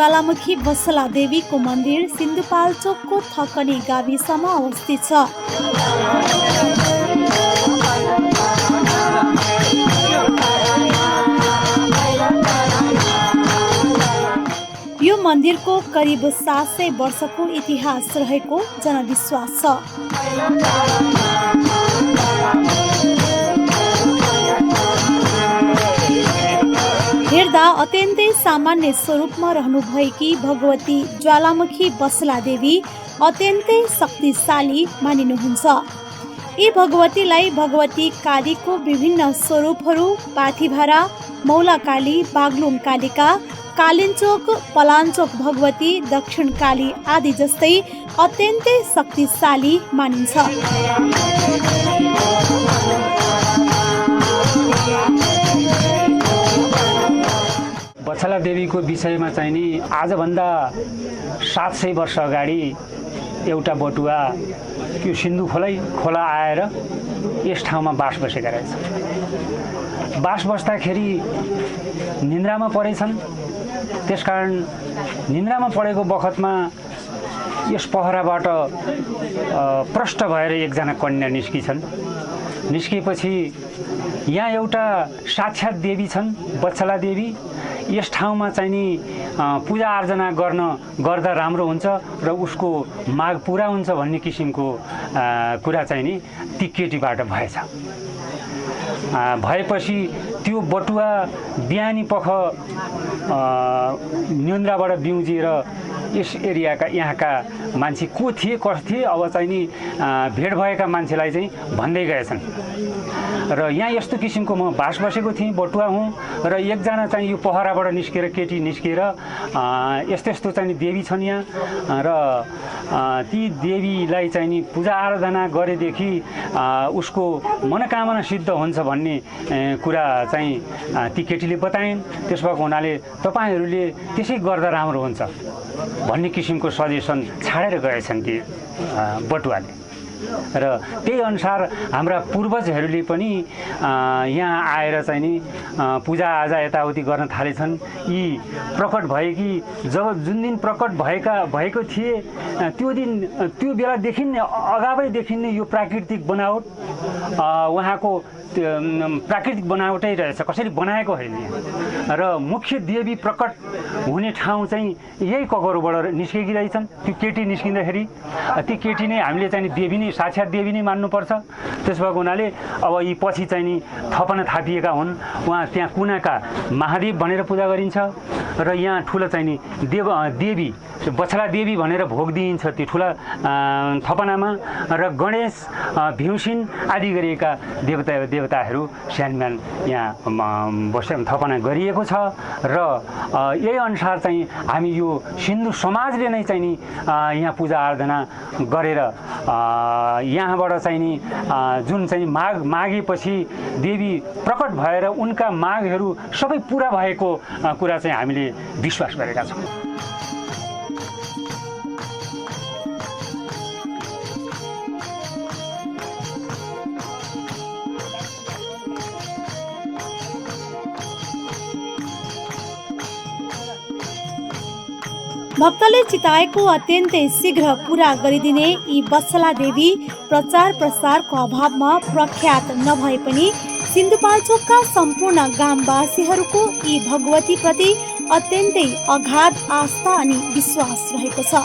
ज्वालामुखी बसला देवीको मन्दिर सिन्धुपाल्चोकको थकनी गाविसमा अवस्थित छ। यो मन्दिरको करिब 700 वर्षको इतिहास रहेको जनविश्वास छ। हेर्दा अत्यन्तै सामान्य स्वरूपमा रहनुभएकी भगवती ज्वालामुखी बसला देवी अत्यन्तै शक्तिशाली मानिनुहुन्छ। यी भगवतीलाई भगवती कालीको विभिन्न स्वरूपहरू पाथिभारा, मौलाकाली, बागलुङ कालिका, कालिन्चोक, पलाञ्चोक भगवती, दक्षिण काली आदि जस्तै अत्यन्तै शक्तिशाली मानिन्छ। बछला देवीको विषयमा चाहिँ नि आजभन्दा 700 वर्ष अगाडि एउटा बटुवा यो सिन्धु खोला आएर यस ठाउँमा बास बसेका रहेछ। बास बस्दाखेरि निन्द्रामा परेछन्। त्यसकारण निन्द्रामा परेको बखतमा यस पहराबाट प्रष्ट भएर एकजना कन्या निस्किन्छन्। निस्किएपछि यहाँ एउटा साक्षात देवी छन्, बछला देवी। यस ठाउँमा चाहिँ नि पूजा आर्जना गर्दा राम्रो हुन्छ र उसको माग पुरा हुन्छ भन्ने किसिमको कुरा चाहिँ नि ती केटीबाट भएछ। भएपछि त्यो बटुवा बिहानी पख निन्द्राबाट बिउजिएर यस एरियाका यहाँका मान्छे को थिए कसो थिए अब चाहिँ नि भेट भएका मान्छेलाई चाहिँ भन्दै गएछन् र यहाँ यस्तो किसिमको म बास बसेको थिएँ, बटुवा हुँ र एकजना चाहिँ यो पहराबाट निस्केर केटी निस्केर यस्तो यस्तो चाहिँ देवी छन् यहाँ र ती देवीलाई चाहिँ नि पूजा आराधना गरेदेखि उसको मनोकामना सिद्ध हुन्छ भन्ने कुरा चाहिँ ती केटीले बताइन्। त्यस भएको हुनाले तपाईँहरूले त्यसै गर्दा राम्रो हुन्छ भन्ने किसिमको सजेसन छाडेर गएछन् ती बटुवाले र त्यही अनुसार हाम्रा पूर्वजहरूले पनि यहाँ आएर चाहिँ नि पूजाआजा यताउति गर्न थालेछन्। यी प्रकट भएकी जुन दिन प्रकट भएको थिए त्यो बेलादेखि नै अगावैदेखि नै यो प्राकृतिक बनावट उहाँको प्राकृतिक बनावटै रहेछ, कसैले बनाएको होइन। र मुख्य देवी प्रकट हुने ठाउँ चाहिँ यही कगरोबाट निस्केकी रहेछन्। त्यो केटी निस्किँदाखेरि ती केटी नै हामीले चाहिँ देवी नै साक्षात देवी नै मान्नुपर्छ। त्यस भएको हुनाले अब यी पछि चाहिँ नि थपना थापिएका हुन्। उहाँ त्यहाँ कुनाका महादेव भनेर पूजा गरिन्छ र यहाँ ठुलो चाहिँ नि देवी बछला देवी भनेर भोग दिइन्छ त्यो ठुला थपनामा र गणेश भ्युसिन आदि गरिएका देवताहरू सानमान यहाँ थपना गरिएको छ र यही अनुसार चाहिँ हामी यो सिन्धु समाजले नै चाहिँ नि यहाँ पूजा आराधना गरेर यहाँबाट चाहिँ नि जुन चाहिँ मागेपछि देवी प्रकट भएर उनका मागहरू सबै पुरा भएको कुरा चाहिँ हामीले विश्वास गरेका छौँ। भक्तले चिताएको अत्यन्तै शीघ्र पूरा गरिदिने यी बसला देवी प्रचार प्रसारको अभावमा प्रख्यात नभए पनि सिन्धुपाल्चोकका सम्पूर्ण गामवासीहरूको यी भगवतीप्रति अत्यन्तै अगाध आस्था अनि विश्वास रहेको छ।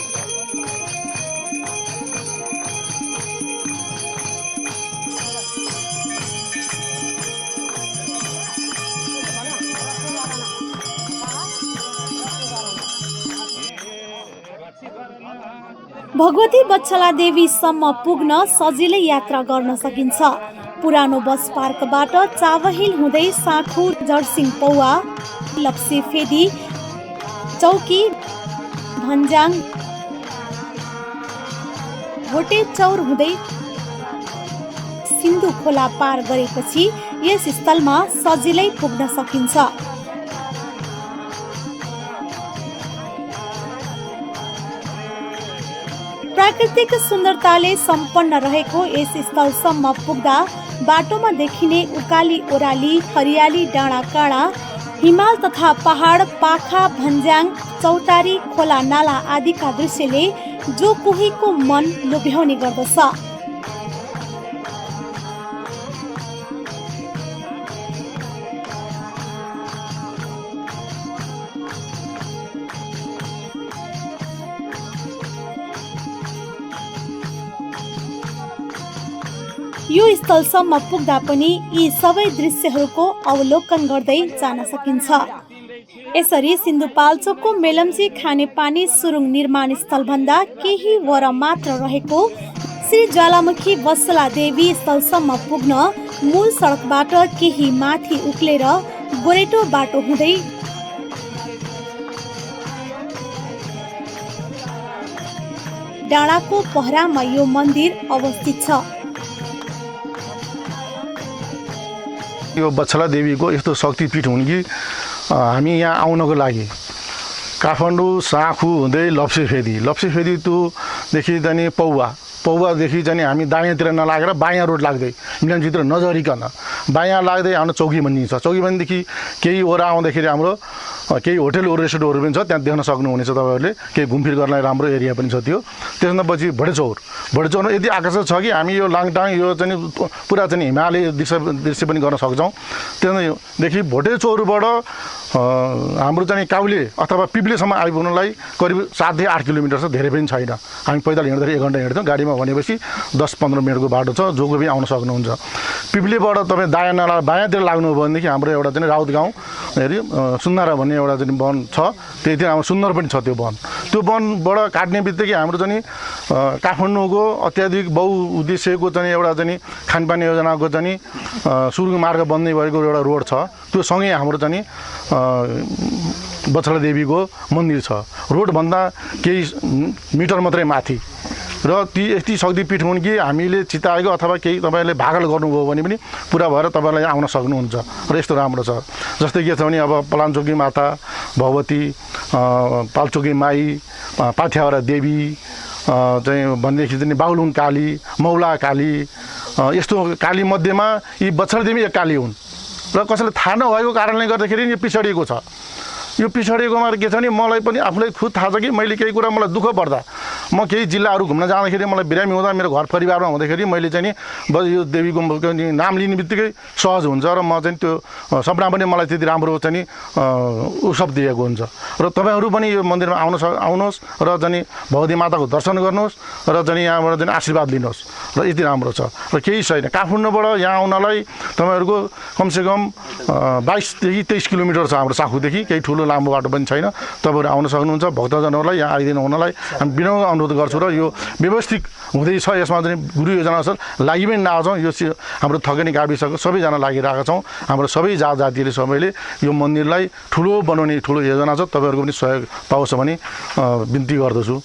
भगवती बछला देवीसम्म पुग्न सजिलै यात्रा गर्न सकिन्छ। पुरानो बस पार्कबाट चावहिल हुँदै साँखुर, जर्सिङ पौवा, लप्सी फेदी, चौकी, भन्जाङ, भोटे चौर हुँदै सिन्धु खोला पार गरेपछि यस स्थलमा सजिलै पुग्न सकिन्छ। प्राकृतिक सुन्दरताले सम्पन्न रहेको यस स्थलसम्म पुग्दा बाटोमा देखिने उकाली ओह्राली, हरियाली डाँडा काँडा, हिमाल तथा पहाड, पाखा, भन्ज्याङ, चौतारी, खोला नाला आदिका दृश्यले जो कोहीको मन लोभ्याउने गर्दछ। यो स्थलसम्म पुग्दा पनि यी सबै दृश्यहरूको अवलोकन गर्दै जान सकिन्छ। यसरी सिन्धुपाल्चोकको मेलम्ची खानेपानी सुरुङ निर्माण स्थलभन्दा केही वर मात्र रहेको श्री ज्वालामुखी वत्सला देवी स्थलसम्म पुग्न मूल सडकबाट केही माथि उक्लेर गोरेटो बाटो हुँदै डाँडाको पहरामा यो मन्दिर अवस्थित छ। यो वत्सला देवीको यस्तो शक्तिपीठ हुन् कि हामी यहाँ आउनको लागि काठमाडौँ साँखु हुँदै लप्सेफेदी त्योदेखि चाहिँ पौवादेखि चाहिँ हामी दायाँतिर नलागेर बायाँ रोड लाग्दै मिलनचित्र नझरिकन बायाँ लाग्दै आउन चौकीबन्दी छ। चौकीबन्दीदेखि केही ओर आउँदाखेरि हाम्रो केही होटल रेस्टुरेन्टहरू पनि छ, त्यहाँ देख्न सक्नुहुनेछ तपाईँहरूले। केही घुमफिर गर्नलाई राम्रो एरिया पनि छ त्यो। त्यसभन्दा पछि भोटेचौरमा यति आकर्षक छ कि हामी यो लाङटाङ यो चाहिँ पुरा चाहिँ हिमालय दृश्य पनि गर्न सक्छौँ। त्यसदेखि भोटेचौरबाट हाम्रो चाहिँ काउले अथवा पिप्लेसम्म आइपुग्नलाई करिब 7 8 किलोमिटर छ, धेरै पनि छैन। हामी पैदल हिँड्दाखेरि 1 घन्टा हिँड्छौँ, गाडीमा भनेपछि 10-15 मिनटको बाटो छ, जो कोही पनि आउन सक्नुहुन्छ। पिप्लेबाट तपाईँ दायाँ नाला बायाँतिर लाग्नुभयो भनेदेखि हाम्रो एउटा चाहिँ राउत गाउँ हेरी सुन्नारा भन्ने एउटा चाहिँ वन छ, त्यहीतिर हाम्रो सुन्दर पनि छ। त्यो वनबाट काट्ने बित्तिकै हाम्रो चाहिँ काठमाडौँको अत्याधिक बहुउद्देश्यको चाहिँ एउटा चाहिँ खानपान योजनाको चाहिँ सुरुङ मार्ग बन्दै भएको एउटा रोड छ। त्यो सँगै हाम्रो चाहिँ वत्सला देवीको मन्दिर छ। रोडभन्दा केही मिटर मात्रै माथि र ती यति शक्तिपीठ हुन् कि हामीले चिताएको अथवा केही तपाईँहरूले भागल गर्नुभयो भने पनि पुरा भएर तपाईँलाई आउन सक्नुहुन्छ र यस्तो राम्रो छ। जस्तै के छ भने अब पलाञ्चोकी माता भगवती, पाल्चोकी माई, पाथ्यावरा देवी चाहिँ भनेदेखि चाहिँ बाहुलुङ काली, मौला काली, यस्तो काली मध्येमा यी वत्सला देवी एक काली हुन् र कसैलाई थाहा नभएको कारणले गर्दाखेरि यो पिछडिएको छ। यो पिछडिएकोमा के छ भने मलाई पनि आफूलाई खुद थाहा छ कि मैले केही कुरा मलाई दुःख पर्दा म केही जिल्लाहरू घुम्न जाँदाखेरि मलाई बिरामी हुँदा मेरो घर परिवारमा हुँदाखेरि मैले चाहिँ यो देवीको नाम लिने बित्तिकै सहज हुन्छ र म चाहिँ त्यो सपना पनि मलाई त्यति राम्रो चाहिँ उत्सव दिएको हुन्छ। र तपाईँहरू पनि यो मन्दिरमा आउनुहोस् र चाहिँ भगवती माताको दर्शन गर्नुहोस् र चाहिँ यहाँबाट चाहिँ आशीर्वाद लिनुहोस् र यति राम्रो छ। र केही छैन, काठमाडौँबाट यहाँ आउनलाई तपाईँहरूको कमसेकम 22 देखि 23 किलोमिटर छ हाम्रो साँखुदेखि, केही ठुलो लामो बाटो पनि छैन। तपाईँहरू आउन सक्नुहुन्छ। भक्तजनहरूलाई यहाँ आइदिनु हुनलाई हामी विनम्र अनुरोध गर्छु र यो व्यवस्थित हुँदैछ। यसमा चाहिँ गुरु योजना छ, लागि पनि नआउँछौँ। यो हाम्रो थगनी गाविसको सबैजना लागिरहेका छौँ। हाम्रो सबै जातिले सबैले यो मन्दिरलाई ठुलो बनाउने ठुलो योजना छ। तपाईँहरूको पनि सहयोग पाओस् भने बिन्ती गर्दछु।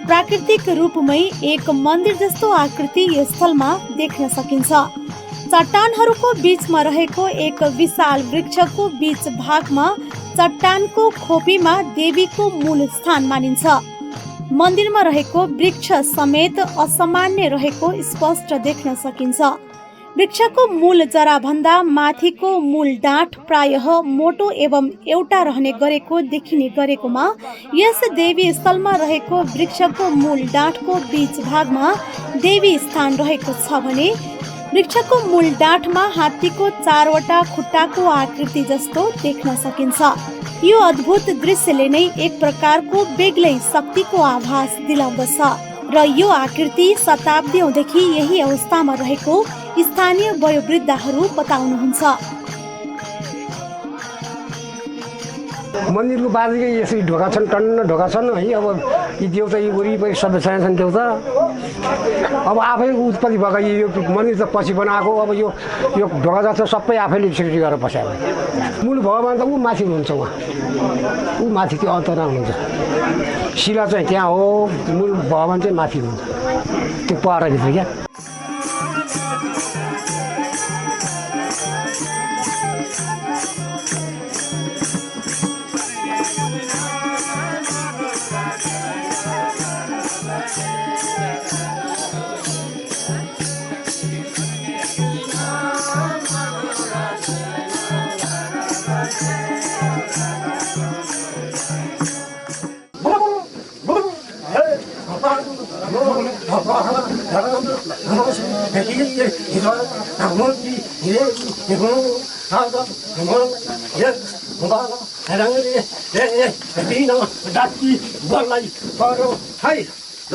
प्राकृतिक रूपमै एक मन्दिर जस्तो आकृति यो स्थलमा देख्न सकिन्छ। चट्टानहरूको बीचमा रहेको एक विशाल वृक्षको बीच भागमा चट्टानको खोपीमा देवीको मूल स्थान मानिन्छ। मन्दिरमा रहेको वृक्ष समेत असामान्य रहेको स्पष्ट देख्न सकिन्छ। वृक्षको मूल जरा भन्दा माथिको मूल डाँठ प्रायः मोटो एवं एउटा रहने गरेको देखिने गरेकोमा यस देवी स्थलमा रहेको वृक्षको मूल डाँठको बीच भागमा देवी स्थान रहेको छ भने वृक्षको मूल डाँठमा हात्तीको 4वटा खुट्टाको आकृति जस्तो देख्न सकिन्छ। यो अद्भुत दृश्यले नै एक प्रकारको बेग्लै शक्तिको आभास दिलाउँदछ र यो आकृति शताब्दीौंदेखि यही अवस्थामा रहेको स्थानीय वयोवृद्धहरू बताउनुहुन्छ। मन्दिरको बाजेकै यसरी ढोका छन्, टन्न ढोका छन् है। अब यी देउता यी वरिपरि सबै छन् देउता। अब आफै उत्पत्ति भएको यो मन्दिर त पछि बनाएको। अब यो ढोका जस्तो सबै आफैले सेक्युरिटी गरेर बस्यो। मूल भगवान् त ऊ माथि हुनुहुन्छ, ऊ माथि त्यो अन्तरमा हुनुहुन्छ। शिला चाहिँ त्यहाँ हो, मूल भगवान् चाहिँ माथि हुनुहुन्छ त्यो पहराभित्र क्या।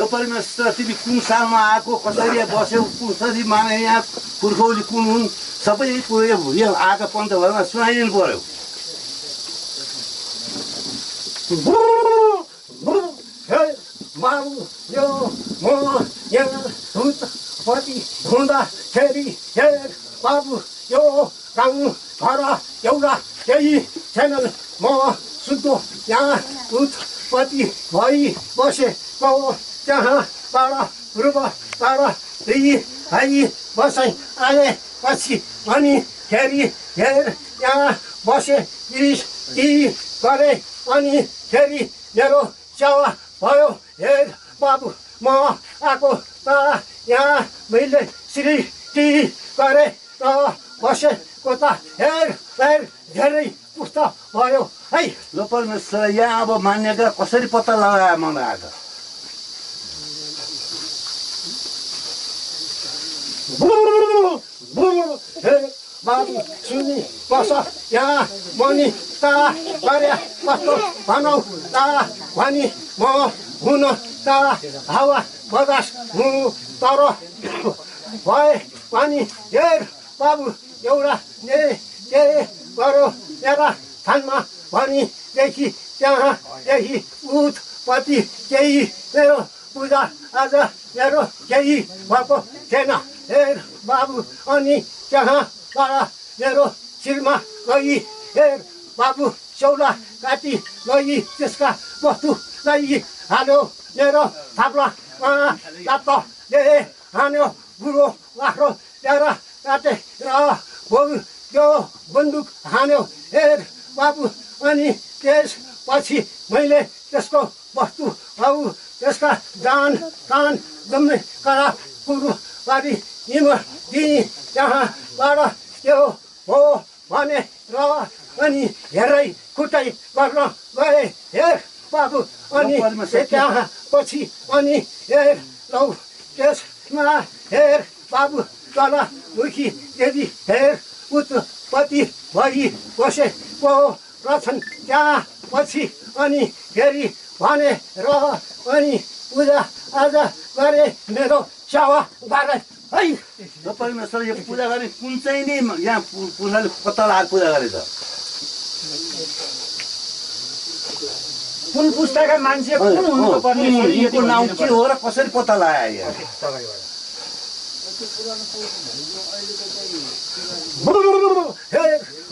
परमेश्वर तिमी कुन सालमा आएको, कसरी बस्यौ, कसरी माने, यहाँ पुर्खौली कुन हुन्, सबै कुरो यो आएको पन्तभरमा सुनाइदिनु पर्यो। बाबु यो म यहाँ उत्पत्ति हुँदाखेरि बाबु यो गाउँ घर एउटा केही छैनन्। म शुद्ध यहाँ उत्पत्ति भई बसेको, त्यहाँबाट पूर्वबाट बसाइ आएपछि अनि फेरि यहाँ बसे गरे अनि फेरि मेरो सेवा भयो। हेर बाबु म आएको त यहाँ मैले सृष्टि गरे र बसेको त हेर धेरै पुस्ता भयो है। ल परमेश्वर यहाँ अब मान्यता कसरी पत्ता लगायो मलाई आज? बाबु सुनि बस यहाँ मनी ता गरे कस्तो भनौ ता भनी म हुन ता हावा बदास हुनु तर भए पनि हेर बाबु एउटा के गरो मेरा थानमा भनीदेखि त्यहाँदेखि उत्पत्ति केही मेरो पूजा आज मेरो केही भएको थिएन। हेर बाबु अनि त्यहाँबाट मेरो शिरमा गई हेर बाबु चौला काटी गई त्यसका वस्तु लगी हाल्यो मेरो थाप्लामा तातोले हान्यो बुढो बाख्रो ल्याएर काटे र त्यो बन्दुक हान्यो। हेर बाबु अनि त्यसपछि मैले त्यसको वस्तु हौ त्यसका जान कान जम्मै कडा कुरो पारी दिएँ। त्यहाँबाट त्यो हो भने र अनि हेरै खुट्टै गर्न गए। हेर बाबु अनि त्यहाँ पछि अनि हेर लौ त्यसमा हेर बाबु ज्वालामुखी यदि हेर उत्पत्ति भई बसेको रहेछन्। त्यहाँ पछि अनि फेरि भने र अनि पूजा आज गरे मेरो सेवा गरे है। परमेश्वर यो पूजा गर्ने कुन चाहिँ नि यहाँ पुजाले पत्ता लगाएर पूजा गरेछ? कुन पुस्ताका मान्छे कुन हुनु पर्ने, यो नाउँ के हो र कसरी पत्ता लगायो?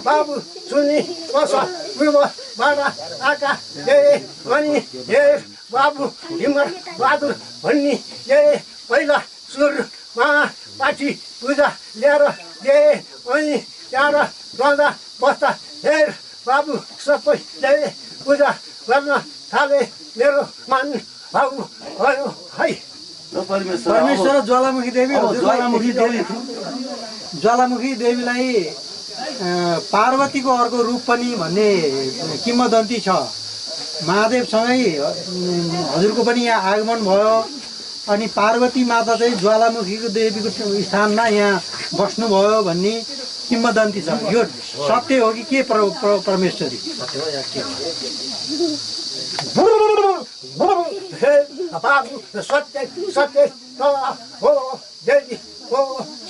बाबु सुनि बस पूर्वबाट आका अनि हेर बाबु हिम्मत बहादुर भन्ने पहिला सुरमा पाठी पूजा ल्याएर अनि त्यहाँ रहँदा बस्दा हेर बाबु सबैले पूजा गर्न थाले। मेरो मान भाउ भयो है। परमेश्वर ज्वालामुखी देवी ज्वालामुखी देवीलाई पार्वतीको अर्को रूप पनि भन्ने किंवदन्ती छ। महादेवसँगै हजुरको पनि यहाँ आगमन भयो अनि पार्वती माता चाहिँ ज्वालामुखीको देवीको स्थानमा यहाँ बस्नुभयो भन्ने किंवदन्ती छ। यो सत्य हो कि के परमेश्वरी? बाबु सत्य सत्य हो देवी हो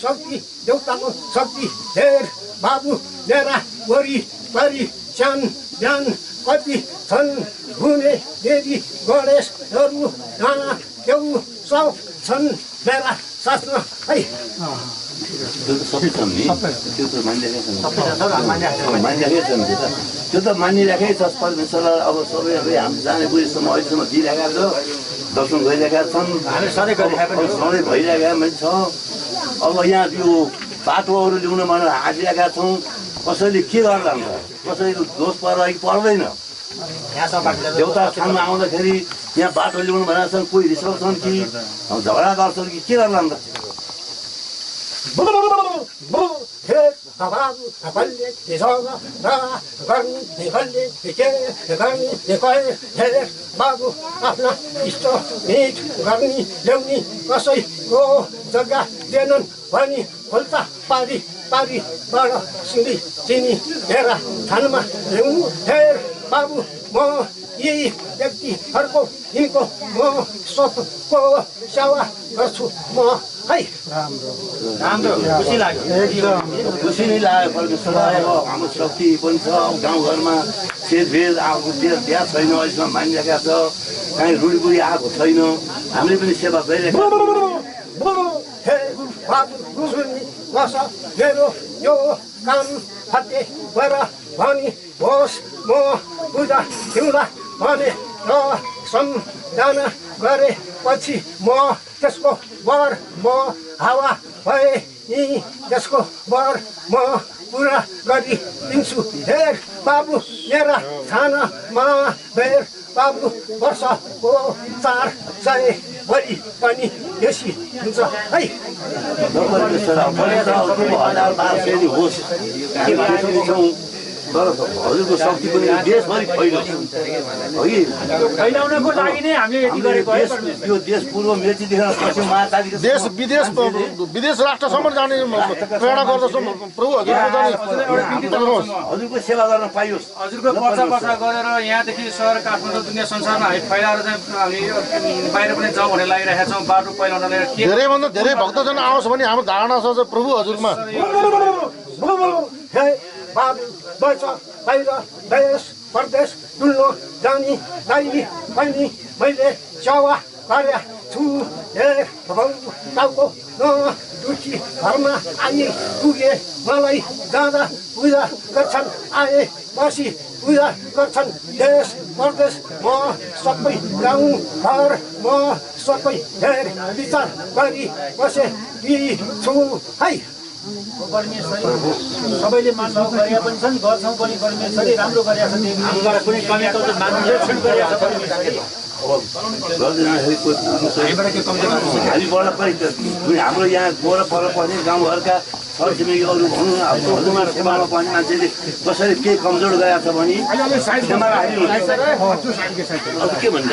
शक्ति देउताको शक्ति। हेर बाबु मेरा वरिपरि सानो ज्ञान कति छन् घुमे देवी गणेशहरू नाना केउ सब छन् मेरा साथमा है सबै छन् नि त्यो त त्यो त मानिराखेकै छ परमेश्वरलाई अब सबैले हामी जाने बुझेसम्म अहिलेसम्म दिइरहेका छ दर्शन गरिरहेका छन् सधैँ भइरहेका मान्छे छ अब यहाँ यो बाटोहरू ल्याउन भनेर हालिरहेका छौँ कसैले के गर्दा हुन्छ कसैको दोष पर्छ कि पर्दैन देउता स्थानमा आउँदाखेरि यहाँ बाटो ल्याउनु भनेको छन् कोही रिसाउँछन् कि झगडा गर्छन् कि के गर्ला अन्त बाबु आफ्ना इष्ट भेट गर्ने ल्याउने कसैको जग्गा दिएनन् भनी खोल्टा पारी पारीबाट सिँढी चिनी हेर थानमा ल्याउनु हेर बाबु म यही व्यक्तिहरूको यिनको म सबको सेवा गर्छु म है खुसी नै लाग्यो परमेश्वरलाई अब हाम्रो शक्ति पनि छ गाउँघरमा सेदभेद आएको बिहा छैन अहिलेसम्म मानिरहेका छ कहीँ रुडीबुडी आएको छैन हामीले पनि सेवा गरिरहेका मेरो यो काम फते भएर भनी होस् म पूजा हिउँला भने र सम्झना गरेपछि म त्यसको वर म हावा भए यी त्यसको वर म पुरा गरिदिन्छु हेर बाबु मेरा थानामा बेर बाबु वर्षको 400 बढी पनि बेसी हुन्छ है तर हजुरको शक्ति पनि देशभरि फैलाउनको लागि नै हामीले यति गरेको है यो देश पूर्व मेचीदेखि पश्चिम महाकालीको देश विदेश राष्ट्रसम्म जाने प्रेरणा गर्दछौँ प्रभु हजुरको सेवा गर्न पाइयोस् हजुरको पर्चा गरेर यहाँदेखि सहर काठमाडौँ दुनियाँ संसारमा हामी फैलाएर चाहिँ हामी बाहिर पनि जाउँ भनेर लागिरहेका छौँ बाटो पहिलाउनलाई धेरैभन्दा धेरै भक्तजन आओस् भने हाम्रो धारणा छ प्रभु हजुरमा बाबु बच्च बाहिर देश परदेश डुल्न जाने दाइ बहिनी मैले सेवा गरे छु टाउको दुखी घरमा आए पुगे मलाई जाँदा पूजा गर्छन् आए बसी पूजा गर्छन् देश परदेश म सबै गाउँ घर म सबै हेर विचार गरी बसे छु है सबैले मान्छौ गरेका पनि छन् गर्छौँ पनि परमेश्वरले राम्रो गरेका छन् हामीबाट कुनै कमी कमजोर मान्छेले गरेका छ परमेश्वरले हामीबाट पनि हाम्रो यहाँ गोर पर पनि गाउँघरका छरछिमेकीहरू भनौँ अब सेवामा पनि मान्छेले कसैले केही कमजोर गएको छ भने अब के भन्छ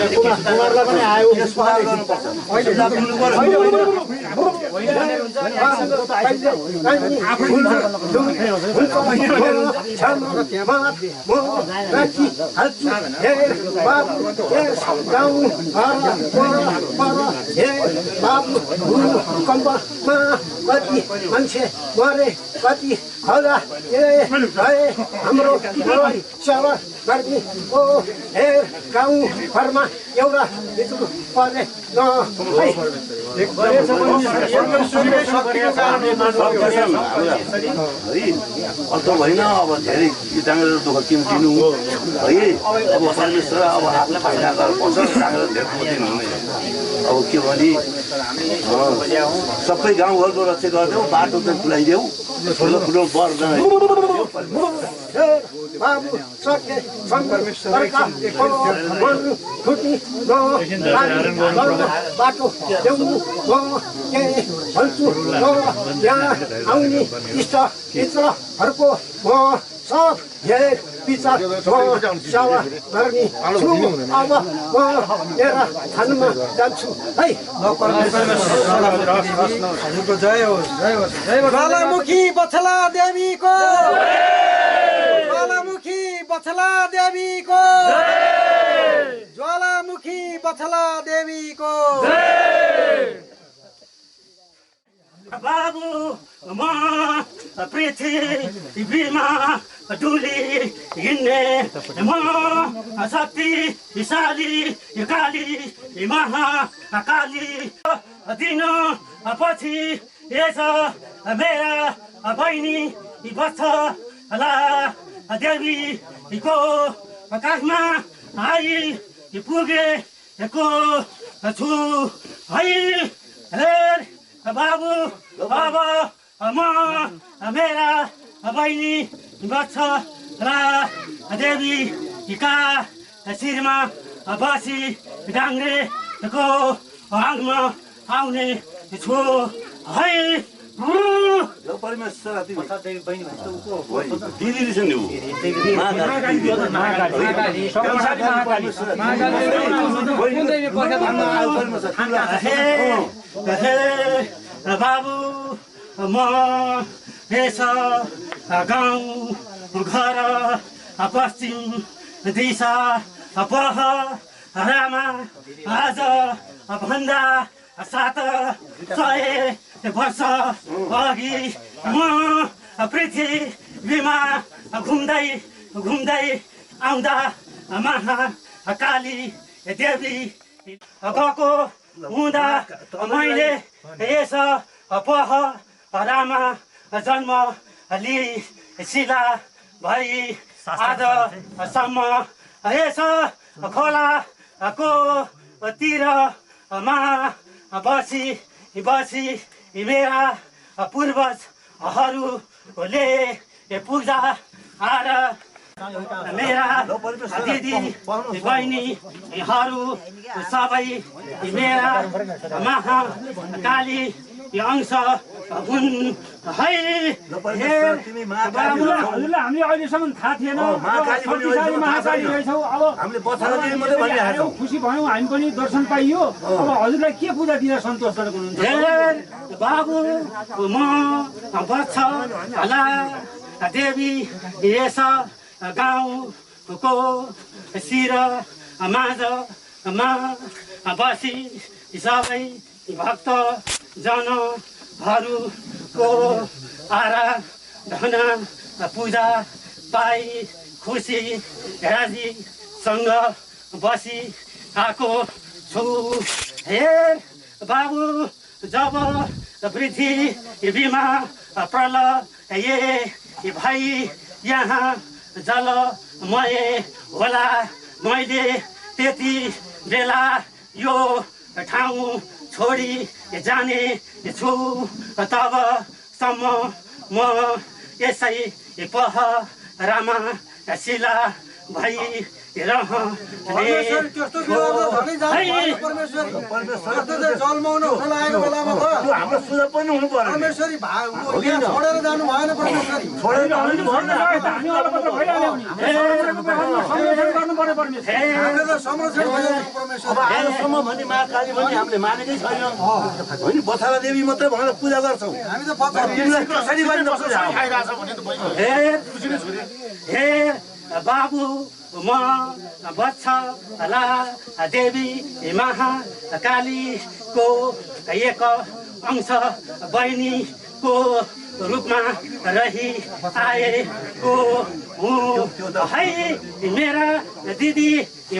मान्छे गरे कति होला हाम्रो सेवा गर्ने ओ हेर गाउँ घरमा एउटा भित्र पर्ने अर्थ होइन अब धेरै डाँगेर दुःख किन दिनु है अब परमेश्वर अब आफूलाई फाइदा गरेर पसल डाँगेर धेरै दिनु अब के भने सबै गाउँघरको रक्षा गरिदेऊ बाटो चाहिँ खुलाइदेऊ ठुलो ठुलो बर बाबु सके बाटो ल्याउनु म के भन्छु यहाँ आउने इष्ट मित्रहरूको म सब हेर विचार सेवा गर्ने छु अब म मेरा थानमा जान्छु है ज्वालामुखी बछला देवीको ज्वालामुखी बछला देवीको ज्वालामुखी बछला देवीको बाबु म पृथ्वीमा डुली हिँड्ने म शक्तिशाली काली महाकाली दिन पछि यस मेरा बहिनी वत्सला देवीको काखमा आई पुगेको छु है बाबु अब म मेरा बहिनी वत्सला देवीका शिरमा बसी डाङ्ग्रेको आगमा आउने छु है परमेश्वर दिदी रहेछन् नि बाबु म यस गाउँ घर पश्चिम दिशा पहरामा आज भन्दा 700 वर्ष अघि म पृथ्वीमा घुम्दै आउँदा महाकाली देवी गएको हुँदा मैले यस पहरामा जन्म लिई शिला भई आजसम्म यस खोलाको तीरमा बसी मेरा पूर्वजहरूले पूजा मेरा दिदी बहिनीहरू सबै मेरा महाकाली अंश हुन् है। हजुरलाई हामीले अहिलेसम्म थाहा थिएन महाकाली रहेछौ। अब खुसी भयौँ, हामी पनि दर्शन पाइयो। अब हजुरलाई के पूजा दिँदा सन्तोषजनक हुनुहुन्छ? बाबु म वत्सला देवी यस गाउँको शिरमाझमा बसी सबै भक्त जनहरूको आराधना पूजा पाई खुसी राजीसँग बसी आएको छु। हे बाबु जब पृथ्वीमा प्रलय भाइ यहाँ जलमय होला, मैले त्यति बेला यो ठाउँ छोडी जाने छु। तबसम्म म यसै पहरामा शिला भई हाम्रो सुझाव पनि हुनु पर्यो। छोडेर जानु भएन अब आजसम्म भने महाकाली पनि हामीले मानेकै छैन होइन। बथाला देवी मात्रै भनेर पूजा गर्छौँ हामी। त कसरी गरिन्छ पूजा? हे बाबु म वत्सला देवी महाकालीको एक अंश बहिनीको रूपमा रही आएको हुँ है। मेरा दिदी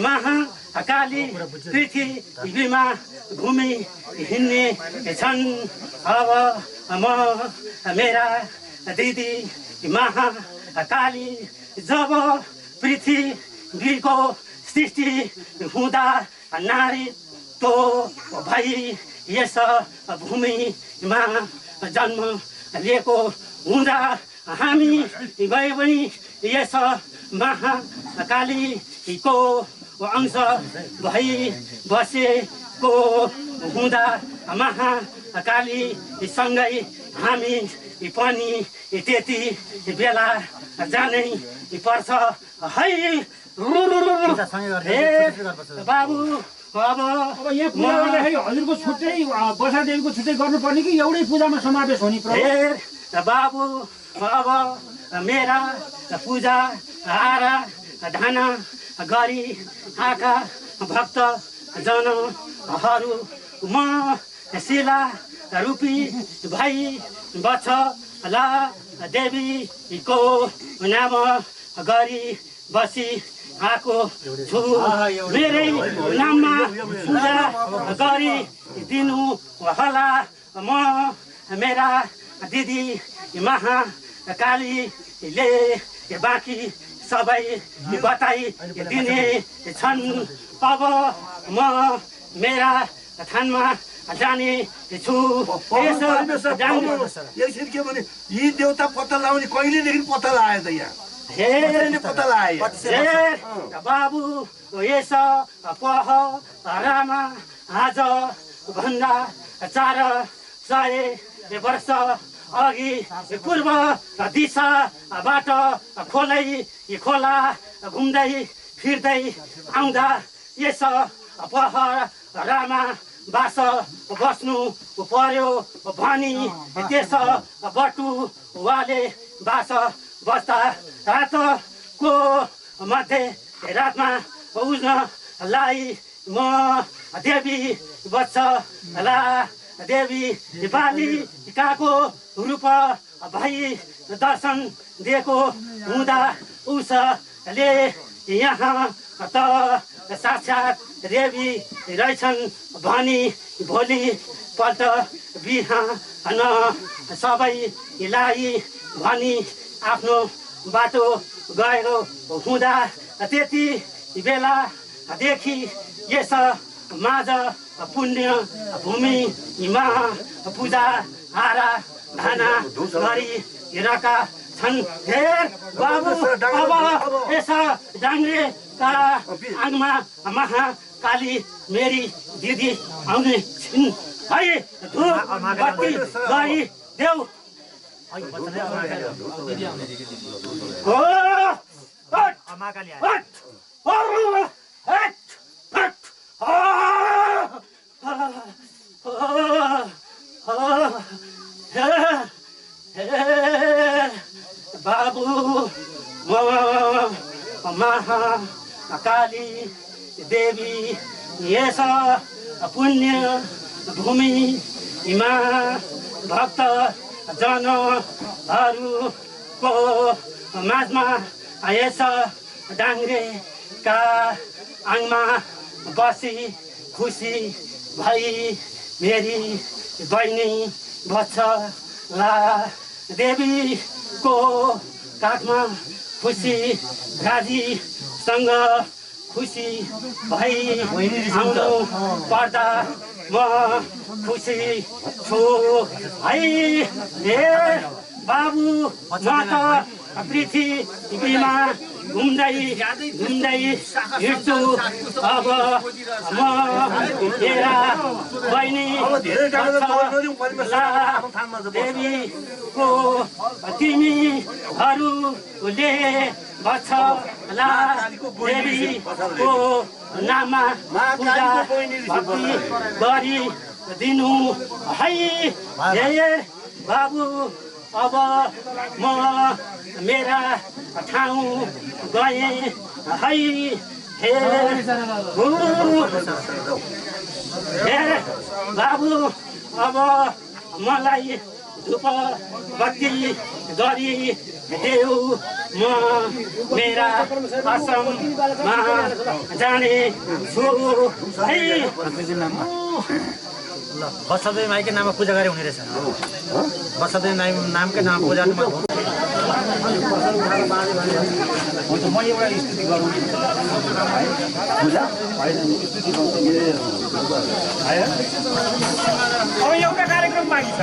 महाकाली पृथ्वीमा घुमी हिँड्ने छन्। अब म मेरा दिदी महाकाली जब पृथ्वीको सृष्टि हुँदा नारीको भई यस भूमिमा जन्म लिएको हुँदा हामी गए पनि यस महाकालीको अंश भई बसेको हुँदा महाकालीसँगै हामी पनि त्यति बेला जानै पर्छ है। बाबु अब यहाँ पूजा गर्दाखेरि हजुरको छुट्टै बसादेवीको छुट्टै गर्नुपर्ने कि एउटै पूजामा समावेश हुने? बाबु अब मेरा पूजा आराधना गरी आका भक्त जनहरू म शिला रूपी भाइ वत्सला देवीको नाम गरी बसी आएको छु मेरै नाममा पूजा गरी दिनु होला म मेरा दिदी महाकालीले बाँकी सबै बताइदिने छन् अब म मेरा थानमा जाने छु यसरी के भने यी देउता पत्ता लगाउने कहिलेदेखि पत्ता लगायो त यहाँ पत्ता लगायो बाबु यस पह रामा आज भन्दा 400 वर्ष अघि पूर्व दिशाबाट खोला घुम्दै फिर्दै आउँदा यस पहरामा बास बस्नु पर्यो भनी त्यस बटुवाले बास बस्दा रातको मध्य रातमा उज्नलाई म देवी वत्सला देवी बालिकाको रूप भई दर्शन दिएको हुँदा उसले यहाँ त साक्षात् देवी रहेछन् भनी भोलिपल्ट बिहान सबैलाई भनी आफ्नो बाटो गएको हुँदा त्यति बेलादेखि यस माझ पुण्य भूमिमा पूजा आराधना गरिरहेका छन् हे बाबु अब यस डाङ्ग्रेका आगमा महाकाली मेरी दिदी आउने छिन् है धुप बत्ती गरी देऊ बाबु म महाकाली देवी यस पुण्य भूमिमा भक्त जनहरूको माझमा यस डाङ्ग्रेका आङमा बसी खुसी भई मेरी बहिनी वत्सला देवीको काखमा खुसी राजीसँग खुसी भई आउनु पर्दा म खुसी छु है हे बाबु म त पृथ्वीमा घुम्दै हिँड्छु अब म मेरा बहिनी देवीको तिमीहरूले वत्सला देवीको नाममा पूजा भक्ति गरी दिनु है हे बाबु अब म मेरा ठाउँ गएँ है हे बाबु अब मलाई धूप बत्ती गरी देऊ म मेरा आश्रममा जाने छु है बसदेवी माईकै नाममा पूजा गरे हुने रहेछ बसदेवी माई नामकै नाममा पूजा हुन्छ म एउटा स्तुति गरौँ पूजा अब एउटा कार्यक्रम बाँकी छ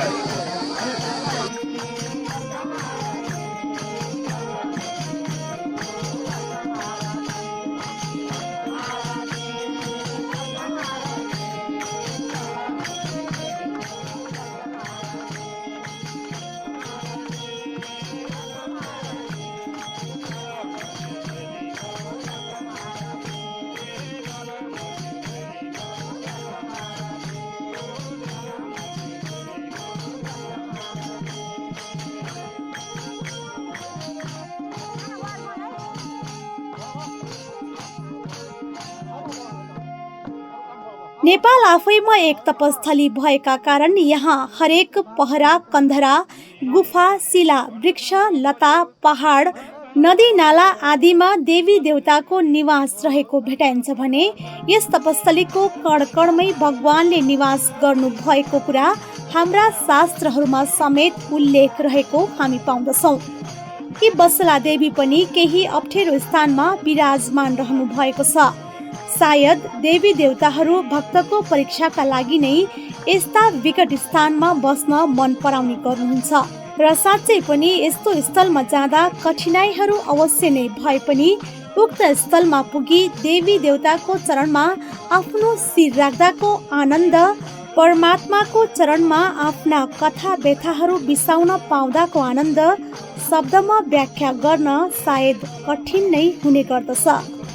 नेपाल आफैमा एक तपस्थली भएका कारण यहाँ हरेक पहरा, कन्धरा, गुफा, शिला, वृक्ष, लता, पहाड, नदी नाला आदिमा देवी देवताको निवास रहेको भेटाइन्छ भने यस तपस्थलीको कणकणमै भगवानले निवास गर्नु भएको कुरा हाम्रा शास्त्रहरूमा समेत उल्लेख रहेको हामी पाउँदछौँ। यी बसला देवी पनि केही अप्ठ्यारो स्थानमा विराजमान रहनु भएको छ। सायद देवी देवताहरू भक्तको परीक्षाका लागि नै यस्ता विकट स्थानमा बस्न मन पराउने गर्नुहुन्छ र साँच्चै पनि यस्तो स्थलमा जाँदा कठिनाइहरू अवश्य नै भए पनि उक्त स्थलमा पुगी देवी देवताको चरणमा आफ्नो शिर राख्दाको आनन्द, परमात्माको चरणमा आफ्ना कथा व्यथाहरू बिसाउन पाउँदाको आनन्द शब्दमा व्याख्या गर्न सायद कठिन नै हुने गर्दछ।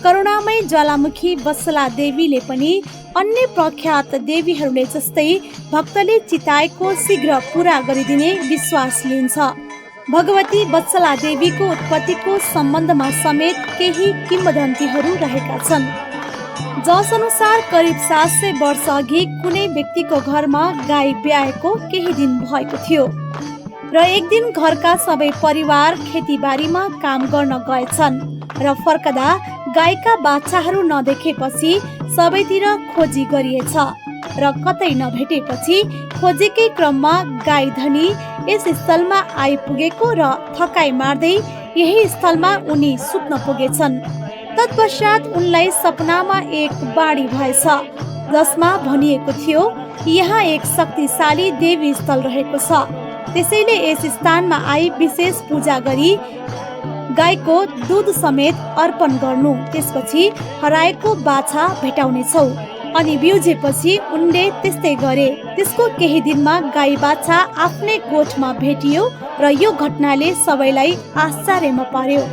करुणामय ज्वालामुखी बसला देवीले पनि अन्य प्रख्यात देवीहरूले जस्तै भक्तले चिताएको शीघ्र पूरा गरिदिने विश्वास लिन्छ। भगवती बत्सला देवीको उत्पत्तिको सम्बन्धमा समेत केही किंवदन्तीहरू रहेका छन्, जस अनुसार करिब 700 वर्ष अघि कुनै व्यक्तिको घरमा गाई ब्याएको केही दिन भएको थियो र एक दिन घरका सबै परिवार खेतीबारीमा काम गर्न गएछन् र फर्कदा गाईका बाछाहरू नदेखेपछि सबैतिर खोजी गरिएछ र कतै नभेटेपछि खोजेकै क्रममा गाई धनी यस स्थलमा आइपुगेको र थकाइ मार्दै यही स्थलमा उनी सुत्न पुगेछन्। तत्पश्चात उनलाई सपनामा एक बाढी भएछ, जसमा भनिएको थियो यहाँ एक शक्तिशाली देवी स्थल रहेको छ, त्यसैले यस स्थानमा आई विशेष पूजा गरी गाईको दूध समेत अर्पण गर्नु, त्यसपछि हराएको बाछा भेटाउनेछौ। अनि बिउजेपछि उनले त्यस्तै गरे। त्यसको केही दिनमा गाई बाछा आफ्नै गोठमा भेटियो र यो घटनाले सबैलाई आश्चर्यमा पार्यो।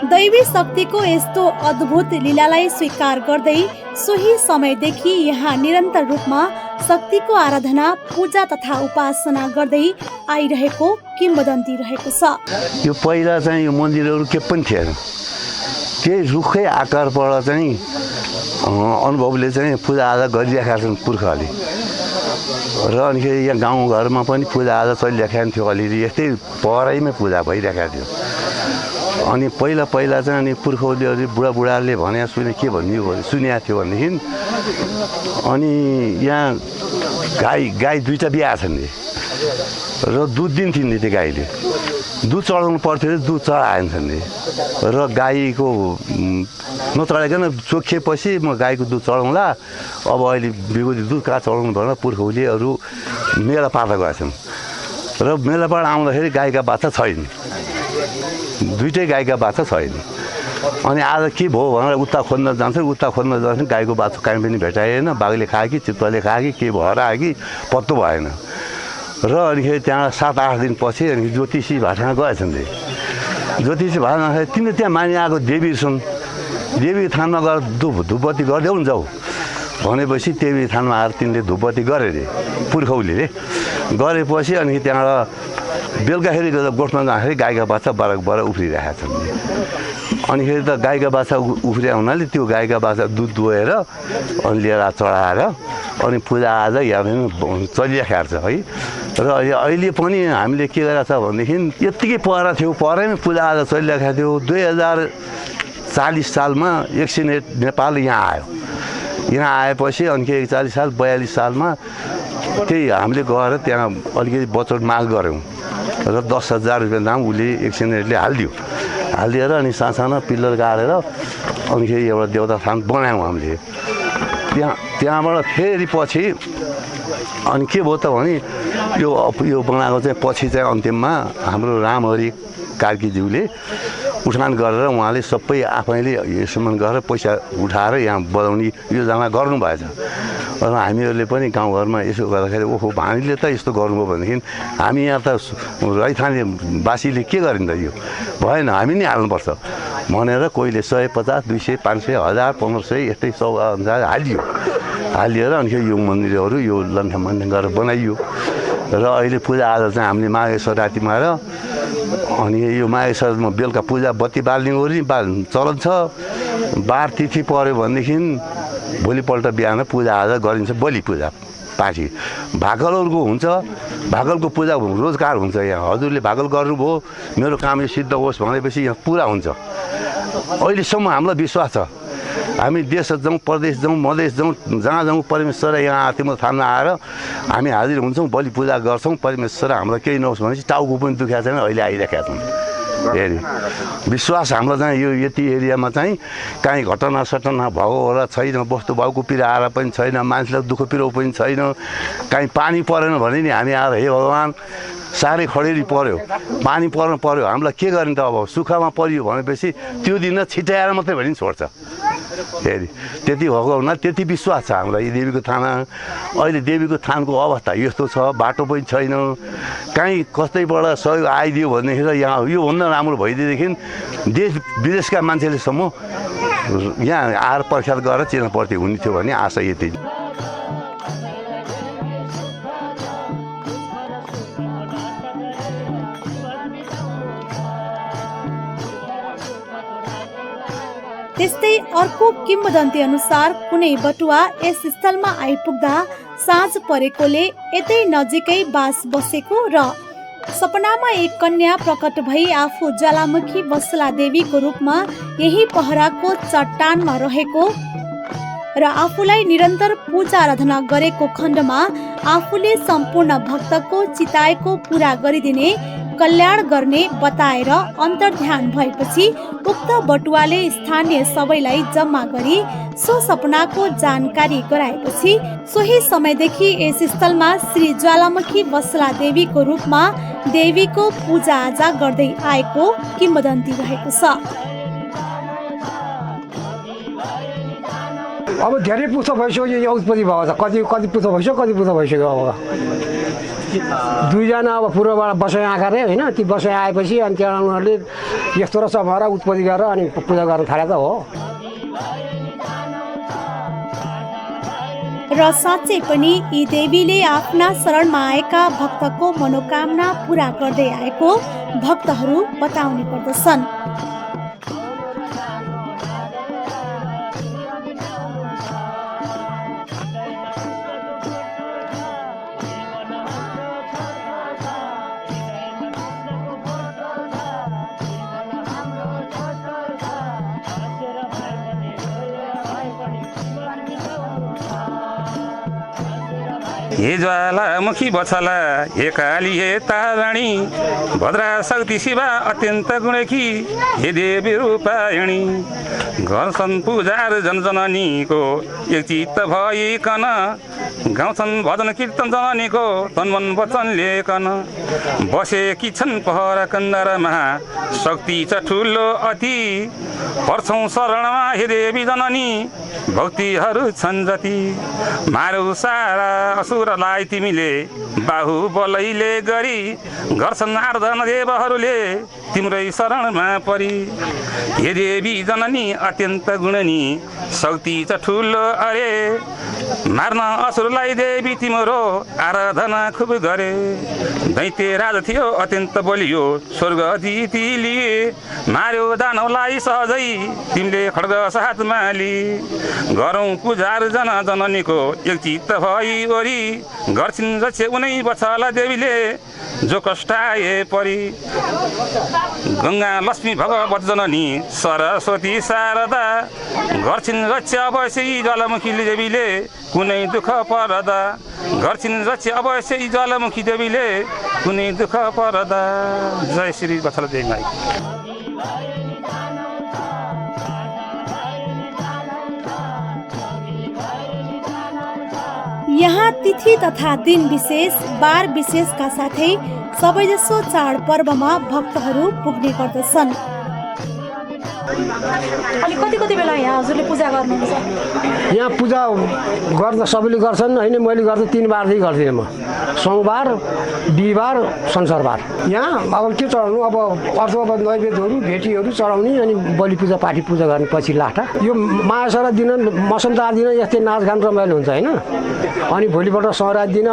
दैवी शक्तिको यस्तो अद्भुत लीलालाई स्वीकार गर्दै सोही समयदेखि यहाँ निरन्तर रूपमा शक्तिको आराधना, पूजा तथा उपासना गर्दै आइरहेको किंवदन्ती रहेको छ। यो पहिला चाहिँ यो मन्दिरहरू के पनि थिएन, त्यही रुखै आकारबाट चाहिँ अनुभवले चाहिँ पूजाआजा गरिरहेका छन् पुर्खाले र अनिखेरि यहाँ गाउँघरमा पनि पूजाआजा चलिरहेको थियो। अलिअलि यस्तै पहराइमै पूजा भइरहेको थियो। अनि पहिला चाहिँ अनि पुर्खौलीहरूले बुढाबुढाले भने के भन्यो सुनेको थियो भनेदेखि अनि यहाँ गाई दुईवटा बिहा छन् र दुध दिन्थिन् त्यो गाईले, दुध चढाउनु पर्थ्यो, दुध चढाएछन् र गाईको नचढाइकन चोखिएपछि म गाईको दुध चढाउँला, अब अहिले बिगुदी दुध कहाँ चढाउनु भएन, पुर्खौलीहरू मेला पार्दा गएछन् र मेलापाड आउँदाखेरि गाईका बाछा छैन, दुइटै गाईका बाछा छैन। अनि आज के भयो भनेर उता खोज्न जान्छ गाईको बाछा कहीँ पनि भेटाएन, बाघले खायो कि चित्तले खायो कि के भएर आयो कि पत्तो भएन र अनिखेरि त्यहाँ 7-8 दिनपछि अनि ज्योतिषी भाषामा गएछन्। ज्योतिषी भाषामा तिमीले त्यहाँ मानिआएको देवी छन्, देवी थानमा गएर धुपबत्ती गर्दै जाऊ भनेपछि देवी थानमा आएर तिनले धुपबत्ती गरे रे पुर्खौलीले गरेपछि अनि त्यहाँबाट बेलुकाखेरि गोठमा जाँदाखेरि गाईका बाछा बरक उफ्रिरहेका छन्। अनिखेरि त गाईका बाछा उफ्रिया हुनाले त्यो गाईका बाछा दुध दुहेर अनि लिएर चढाएर अनि पूजाआजा यहाँ चलिरहेको छ है। र अहिले पनि हामीले के गरेका छ भनेदेखि यत्तिकै पहरा थियो, पहरामै पूजाआजा चलिरहेको थियो। 2040 सालमा एक्सिनेट नेपाल यहाँ आयो। यहाँ आएपछि अनि 40 साल 42 सालमा त्यही हामीले गएर त्यहाँ अलिकति बचत माग गऱ्यौँ र 10,000 रुपियाँ दाम उसले एक्सिनेटले हालिदिएर अनि साना पिल्लर गाडेर अनिखेरि एउटा देवता थान बनायौँ हामीले। त्यहाँबाट फेरि पछि अनि के भयो त भने यो बनाएको चाहिँ पछि चाहिँ अन्तिममा हाम्रो रामहरि कार्कीज्यूले उठान गरेर उहाँले सबै आफैले यसम्म गरेर पैसा उठाएर यहाँ बनाउने योजना गर्नुभएछ र हामीहरूले पनि गाउँघरमा यसो गर्दाखेरि ओहो हामीले त यस्तो गर्नुभयो भनेदेखि हामी यहाँ त रैथाने बासीले के गरिन्छ, यो भएन, हामी नै हाल्नुपर्छ भनेर कोहीले 150, 200, 500, 1000, 1500 यस्तै 100 अनुसार हालिएर अनि यो मन्दिरहरू यो लन्ठन गरेर बनाइयो र अहिले पूजाआजा चाहिँ हामीले माघे सङ्क्रान्तिमा र अनि यो माघे सङ्क्रान्तिमा बेलुका पूजा बत्ती बाल्ने चलन छ। बार तिथि पऱ्यो भनेदेखि भोलिपल्ट बिहान पूजाआजा गरिन्छ बलि पूजा पाठी भाकलहरूको हुन्छ भाकलको पूजा रोजगार हुन्छ यहाँ हजुरले भाकल गर्नुभयो मेरो काम यो सिद्ध होस् भनेपछि यहाँ पुरा हुन्छ अहिलेसम्म हामीलाई विश्वास छ हामी देश जाउँ प्रदेश जाउँ मधेस जाउँ जहाँ जाउँ परमेश्वर यहाँ तिम्रो थानमा आएर हामी हाजिर हुन्छौँ बलि पूजा गर्छौँ परमेश्वर हामीलाई केही नहोस् भनेपछि टाउको पनि दुखेको छैन अहिले आइरहेका छन् हेरी विश्वास हाम्रो चाहिँ यो यति एरियामा चाहिँ काहीँ घटना सटना भएको होला छैन वस्तु भाउको पीडा आएर पनि छैन मान्छेलाई दुःख पिरो पनि छैन काहीँ पानी परेन भने नि हामी आएर हे भगवान् साह्रै खडेरी पऱ्यो पानी पर्यो हामीलाई के गर्ने त अब सुखमा परियो भनेपछि त्यो दिन छिटाएर मात्रै भने नि छोड्छ हेरी त्यति भएको हुना त्यति विश्वास छ हामीलाई यी देवीको थानमा अहिले देवीको थानको अवस्था यस्तो छ बाटो पनि छैन काहीँ कतैबाट सहयोग आइदियो भनेदेखि यहाँ योभन्दा राम्रो भइदिएदेखि देश विदेशका मान्छेलेसम्म यहाँ आएर प्रख्यात गरेर चिनापर्ती हुने थियो भन्ने आशा यति त्यस्तै अर्को किम्वदन्ती अनुसार कुनै बटुवा यस स्थलमा आइपुग्दा साँझ परेकोले यतै नजिकै बास बसेको र सपनामा एक कन्या प्रकट भई आफू ज्वालामुखी वत्सला देवीको रूपमा यही पहराको चट्टानमा रहेको र आफूलाई निरन्तर पूजा आराधना गरेको खण्डमा आफूले सम्पूर्ण भक्तको चिताएको पूरा गरिदिने कल्याण गर्ने बताएर अन्तर्ध्यान भएपछि उक्त बटुवाले स्थानीय सबैलाई जम्मा गरी सो सपनाको जानकारी गराएपछि सोही समयदेखि यस स्थलमा श्री ज्वालामुखी वत्सला देवीको रूपमा देवीको पूजा आजा गर्दै आएको किम्वदन्ती रहेको छ। अब धेरै पुस्तो भइसक्यो यो उत्पत्ति भएको छ कति पुस्तो भइसक्यो कति पुस्तो भइसक्यो अब दुईजना अब पूर्वबाट बसाइ आँखा रे होइन ती बसाइ आएपछि अनि त्यहाँ उनीहरूले यस्तो रहेछ भनेर उत्पत्ति गरेर अनि पूजा गर्न थाले त हो र साँच्चै पनि यी देवीले आफ्ना शरणमा आएका भक्तको मनोकामना पूरा गर्दै आएको भक्तहरू बताउने गर्दछन्। हे ज्वालामुखी वत्सला हे काली हे ताराणी भद्रा शक्ति शिवा अत्यन्त गुणकी हे देवी रूपायणी गर्छन् पूजा जनजननीको एक चित्त भइकन गाउँछन् भजन कीर्तन जननीको तनमन वचन लिएकन बसेकी छन् पहरा कन्दरमा शक्ति छ ठुलो अति पर्छौँ शरणमा हे देवी जननी भक्तिहरू छन् जति मारौ सारा असुरलाई तिमीले बाहुबलैले गरी गर्छन् आराधना देवहरूले तिम्रै शरणमा परी हे देवी जननी अत्यन्त गुणनी शक्ति छ ठुलो अरे मार्न असुरलाई देवी तिम्रो आराधना खुब गरे दैत्य राजा थियो अत्यन्त बलियो स्वर्ग जिती लिए मार्यो दानवलाई सहजै तिमीले खड्ग साथमा लि गरौँ पूजा जना जननीको एक चित्त भई ओरी गर्छिन् जक्षे उनै वत्सला देवीले जो कष्ट आए परी गङ्गा लक्ष्मी भगवत जननी सरस्वती शारदा गर्छिन् रक्षा अवश्य ज्वालामुखी देवीले कुनै दुःख परदा गर्छिन् रक्षा अवश्य ज्वालामुखी देवीले कुनै दुःख परदा। जय श्री वत्सला देवी माई। यहाँ तिथि तथा दिन विशेष बार विशेषका साथै सबैजसो चाडपर्वमा भक्तहरू पुग्ने गर्दछन्। अनि कति बेला यहाँ हजुरले पूजा गर्नुहुन्छ? यहाँ पूजा गर्न सबैले गर्छन् होइन मैले गर्दा 3 बारदेखि गर्दिनँ म सोमबार बिहिबार शनिबार। यहाँ अब के चढाउनु अब अर्थमा नैवेद्यहरू भेटीहरू चढाउने अनि बलि पूजा पाठी पूजा गर्ने पछि लाटा यो महासरा दिन मसन्तार दिन यस्तै नाचगान रमाइलो हुन्छ होइन अनि भोलिपल्ट सौराज दिन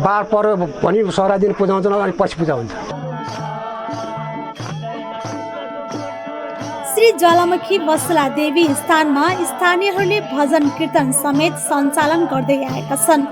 बार पर्यो भने सौराज दिन पूजा हुन्छ अनि पछि पूजा हुन्छ। श्री ज्वालामुखी वत्सला देवी स्थानमा स्थानीयहरूले भजन कीर्तन समेत सञ्चालन गर्दै आएका छन्।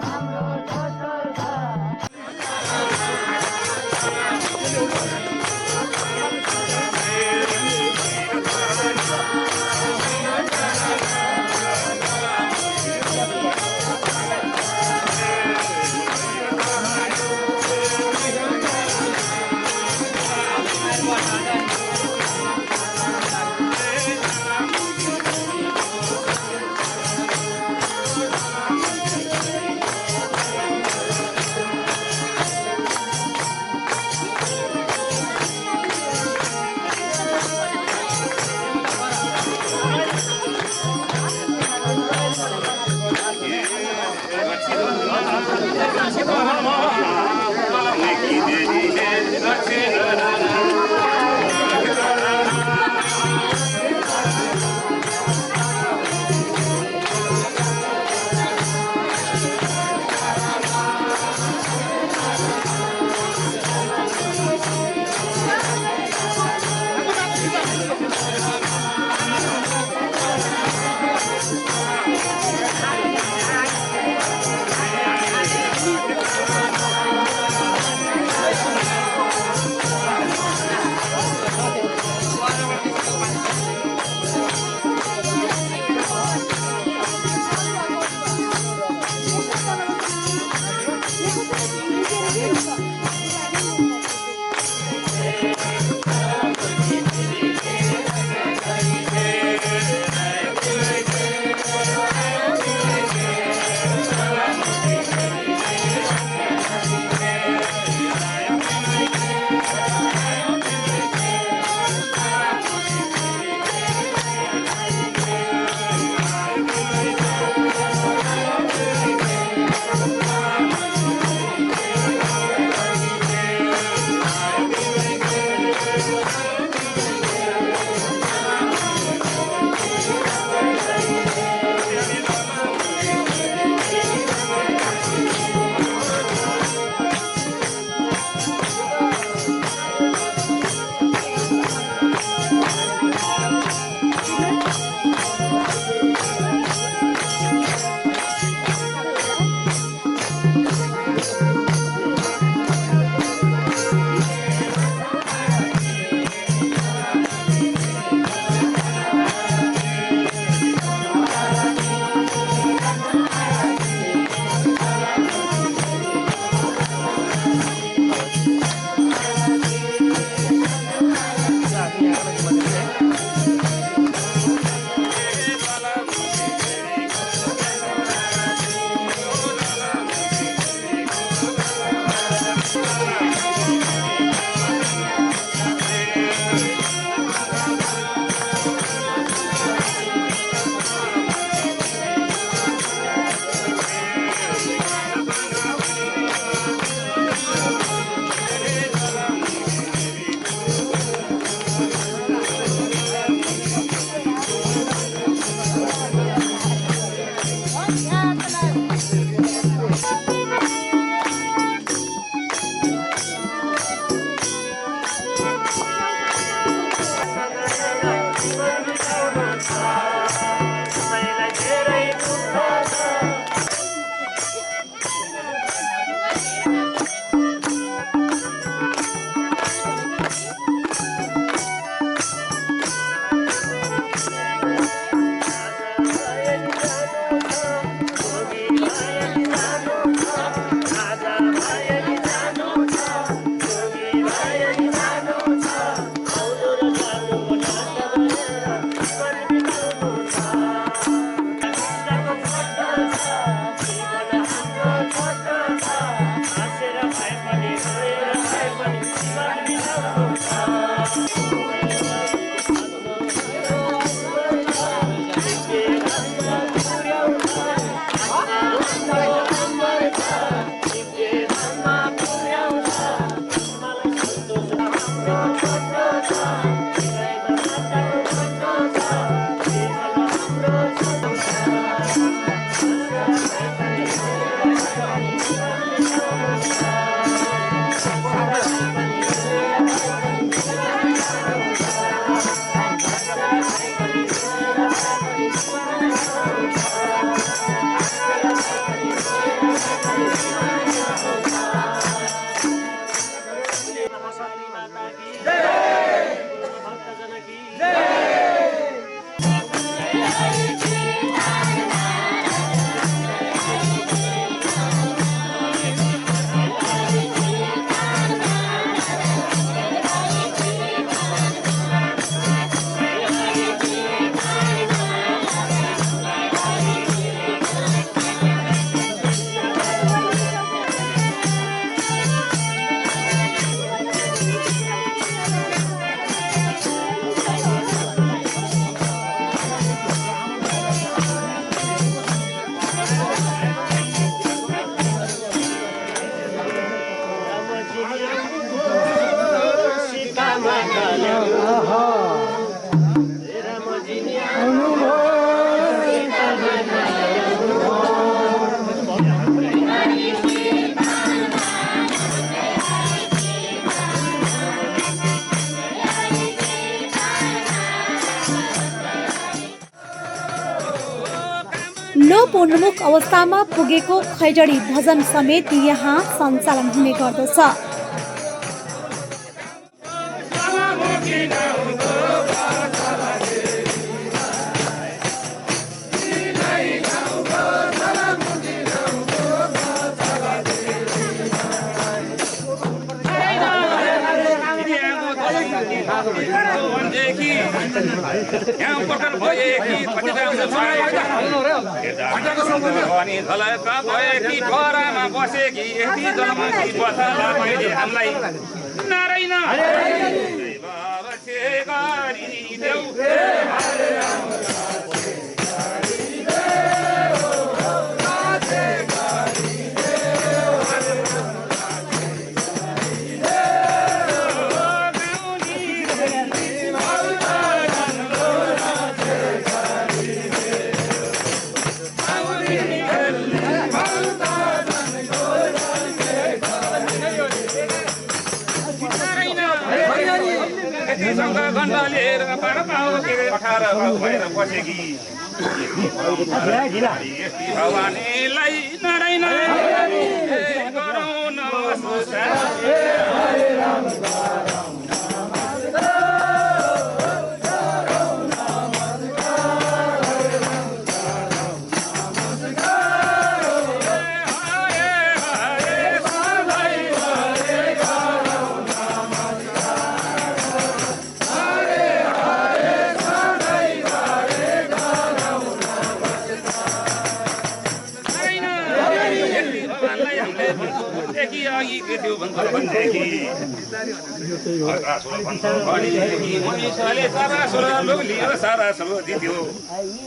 पूर्णमुख अवस्थामा पुगेको खैजडी भजन समेत यहाँ सञ्चालन हुने गर्दछ।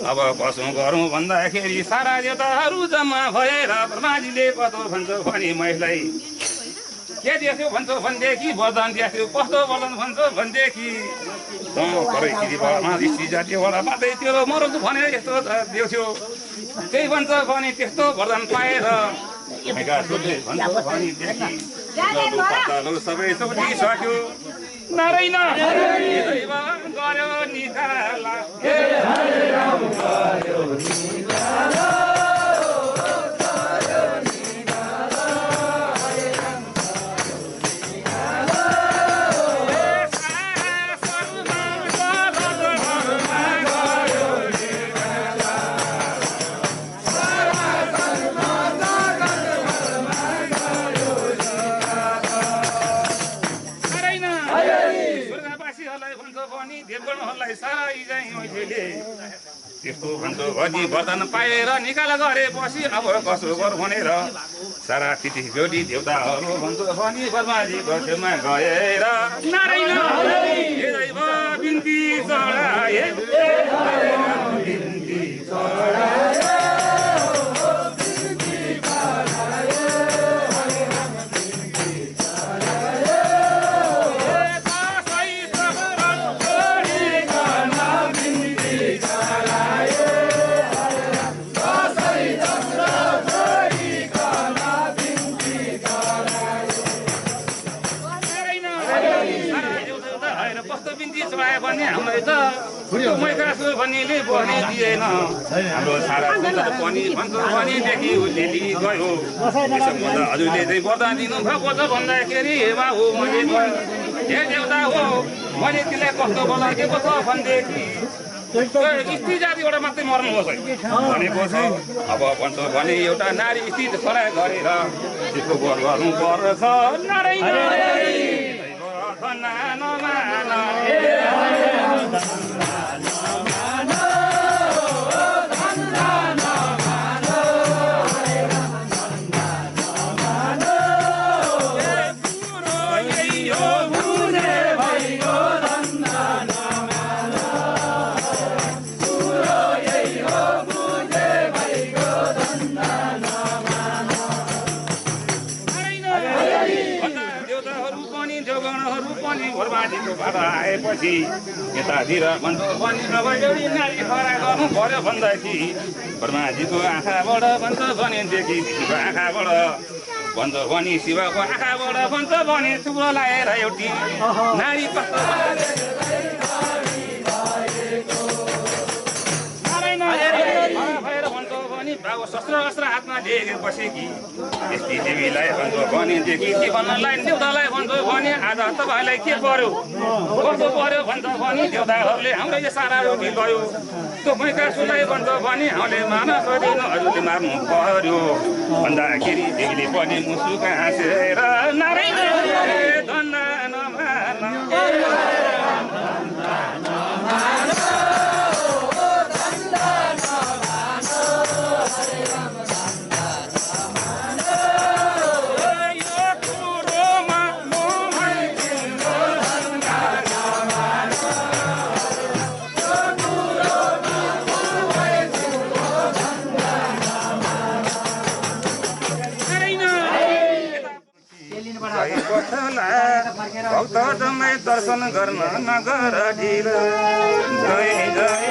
अब कसो गरौँ भन्दाखेरि सारा देवताहरू जम्मा भएर ब्रह्माजीले कस्तो भन्छ भने महिलाई के देख्यो भन्छ भनेदेखि वरदान देख्यो कस्तो वरदान भन्छ भनेदेखि दृष्टि जातिबाट मात्रै तेरो मरौँ भनेर यस्तो देख्यो त्यही भन्छ भने त्यस्तो वरदान पाएर सबै सक्यो नारायण गऱ्यो निकाला त्यस्तो भन्छौ भनी वरदान पाएर निकाल गरेपछि अब कसो गर भनेर सारा तिथि जोडी देवताहरू भन्छौ भनी ब्रह्माजीको छेउमा गएर नारायण बिन्ती चढाए भन्नेले बोल्ने दिएन हाम्रो सारा पनि भन्छ भनेदेखि उसले गयो हजुरले चाहिँ वरदान दिनुभएको छ भन्दाखेरि हेमा हो मैले हे देउता हो मैले त्यसलाई कस्तो बोलाएको छ भनेदेखि स्त्री जातिबाट मात्रै मर्नुभएको भनेको छ अब भन्छ भने एउटा नारी स्त्री छोरा गरेर त्यसको वर गर्नु पर्छ नारायण आएपछि यतातिर भन्छ पनि नभए नारी खरा गर्नु पर्यो भन्दाखेरि ब्रह्माजीको आँखाबाट भन्छ भनेदेखि शिवको आँखाबाट भन्छ भने शिवको आँखाबाट भन्छ भने थुप्रो लगाएर एउटी नारी कस्तो भएर भन्छ भने बाबु शस्त्र अस्त्र हातमा लिएर बसेकी यस्ती देवीलाई भन्छौ भनेदेखि के भन्नलाई देउतालाई भन्छौ भने आज तपाईँलाई के पर्यो कस्तो पर्यो भन्छ भने देउताहरूले हाम्रो यो सारा रोटी गयो त्यो मैका सुलाई भन्छ भने हामीले मान सक्दैन अरूले मार्नु पर्यो भन्दाखेरि देवीले पनि मुसुका हाँसेर नारै धन्ना नमान भक्त जम्मै दर्शन गर्न नगर ढिल जय जय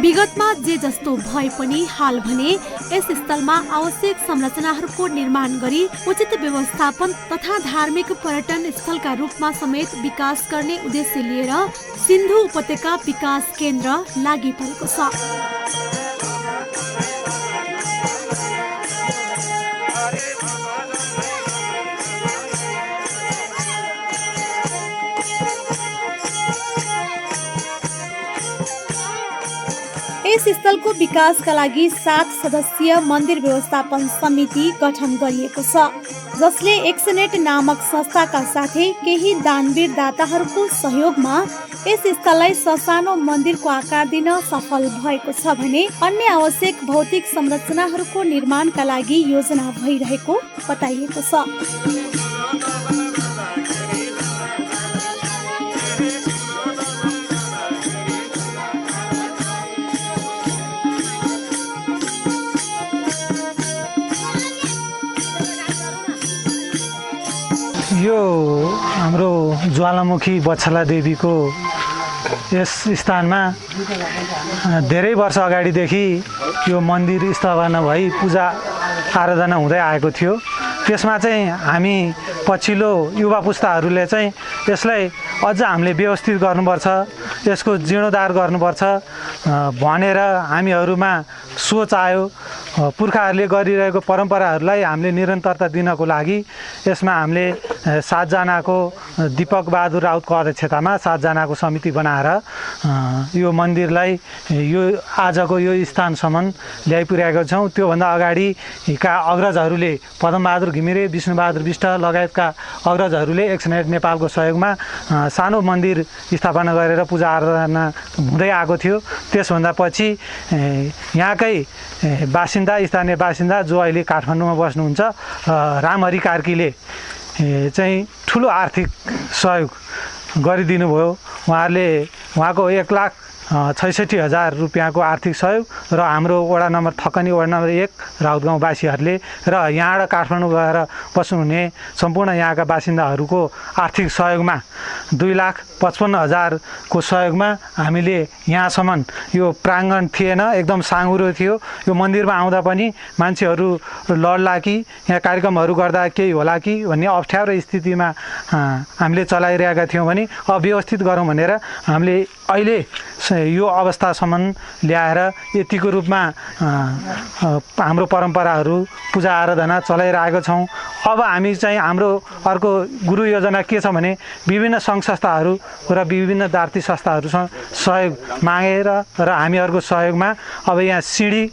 विगतमा जे जस्तो भए पनि हाल भने यस स्थलमा आवश्यक संरचनाहरूको निर्माण गरी उचित व्यवस्थापन तथा धार्मिक पर्यटन स्थलका रूपमा समेत विकास गर्ने उद्देश्य लिएर सिन्धु उपत्यका विकास केन्द्र लागि परेको छ। यस स्थलको विकासका लागि 7 सदस्यीय मन्दिर व्यवस्थापन समिति गठन गरिएको छ, जसले एक्सनेट नामक संस्थाका साथै केही दानवीर दाताहरूको सहयोगमा यस स्थललाई ससानो मन्दिरको आकार दिन सफल भएको छ भने अन्य आवश्यक भौतिक संरचनाहरूको निर्माणका लागि योजना भइरहेको बताइएको छ। यो हाम्रो ज्वालामुखी बछला देवीको यस स्थानमा धेरै वर्ष अगाडिदेखि यो मन्दिर स्थापना भई पूजा आराधना हुँदै आएको थियो। त्यसमा चाहिँ हामी पछिल्लो युवा पुस्ताहरूले चाहिँ यसलाई अझ हामीले व्यवस्थित गर्नुपर्छ, यसको जीर्णोद्धार गर्नुपर्छ भनेर हामीहरूमा सोच आयो। पुर्खाहरूले गरिरहेको परम्पराहरूलाई हामीले निरन्तरता दिनको लागि यसमा हामीले 7 जनाको दीपक बहादुर राउतको अध्यक्षतामा 7 जनाको समिति बनाएर यो मन्दिरलाई यो आजको यो स्थानसम्म ल्याइपुर्याएका छौँ। त्योभन्दा अगाडिका अग्रजहरूले पदमबहादुर घिमिरे, विष्णुबहादुर विष्ट लगायतका अग्रजहरूले एक्सनेट नेपालको सहयोगमा सानो मन्दिर स्थापना गरेर पूजा आराधना हुँदै आएको थियो। त्यसभन्दा पछि यहाँकै बासिन्दा, स्थानीय बासिन्दा जो अहिले काठमाडौँमा बस्नुहुन्छ रामहरि कार्कीले चाहिँ ठुलो आर्थिक सहयोग गरिदिनु भयो। उहाँको 1,66,000 रुपियाँको आर्थिक सहयोग र हाम्रो वडा नम्बर थकनी वडा नम्बर 1 राउत गाउँवासीहरूले र यहाँबाट काठमाडौँ गएर बस्नुहुने सम्पूर्ण यहाँका बासिन्दाहरूको आर्थिक सहयोगमा 2,55,000 को सहयोगमा हामीले यहाँसम्म यो प्राङ्गण थिएन, एकदम साँघुरो थियो। यो मन्दिरमा आउँदा पनि मान्छेहरू लड्ला कि यहाँ कार्यक्रमहरू गर्दा केही होला कि भन्ने अप्ठ्यारो स्थितिमा हामीले चलाइरहेका थियौँ भने अव्यवस्थित गरौँ भनेर हामीले अहिले यो अवस्थासम्म ल्याएर यतिको रूपमा हाम्रो परम्पराहरू पूजा आराधना चलाइरहेका छौँ। अब हामी चाहिँ हाम्रो अर्को गुरु योजना के छ भने विभिन्न सङ्घ संस्थाहरू र विभिन्न दार्ती संस्थाहरूसँग सहयोग मागेर र हामीहरूको सहयोगमा अब यहाँ सिँढी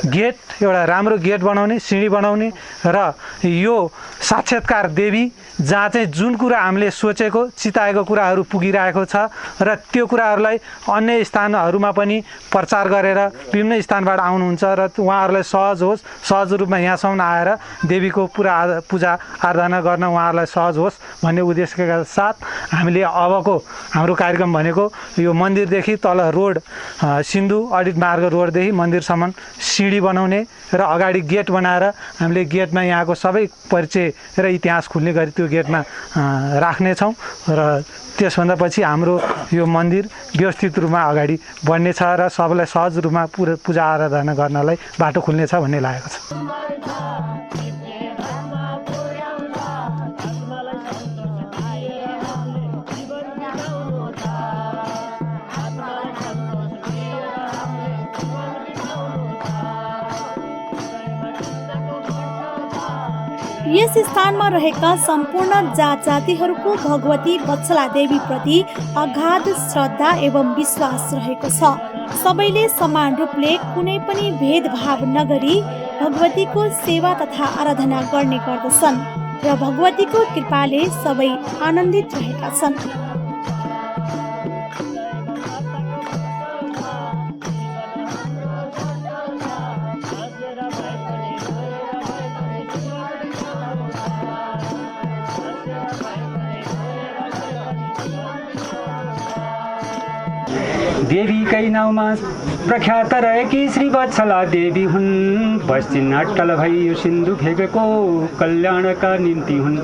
गेट, एउटा राम्रो गेट बनाउने, सिँढी बनाउने र यो साक्षात्कार देवी जहाँ चाहिँ जुन कुरा हामीले सोचेको चिताएको कुराहरू पुगिरहेको छ र त्यो कुराहरूलाई अन्य स्थानहरूमा पनि प्रचार गरेर विभिन्न स्थानबाट आउनुहुन्छ र उहाँहरूलाई सहज रूपमा यहाँसम्म आएर देवीको पूजा आराधना गर्न उहाँहरूलाई सहज होस् भन्ने उद्देश्यका साथ हामीले अबको हाम्रो कार्यक्रम भनेको यो मन्दिरदेखि तल रोड सिन्धु अडिट मार्ग रोडदेखि मन्दिरसम्म सिँढी बनाउने र अगाडि गेट बनाएर हामीले गेटमा यहाँको सबै परिचय र इतिहास खुल्ने गरी त्यो गेटमा राख्नेछौँ र त्यसभन्दा पछि हाम्रो यो मन्दिर व्यवस्थित रूपमा अगाडि बढ्नेछ र सबैलाई सहज रूपमा पूजा आराधना गर्नलाई बाटो खुल्नेछ भन्ने लागेको छ। यस स्थानमा रहेका सम्पूर्ण जात जातिहरूको भगवती वत्सला देवी प्रति अगाध श्रद्धा एवं विश्वास रहेको छ। सबैले समान रूपले कुनै पनि भेदभाव नगरी भगवतीको सेवा तथा आराधना गर्ने गर्दछन् र भगवतीको कृपाले सबै आनन्दित रहेका छन्। देवीकै नाउँमा प्रख्यात रहेकी श्री वत्सला देवी हुन्। पश्चिम अट्टल भई यो सिन्धु फेगेको कल्याणका निम्ति हुन्।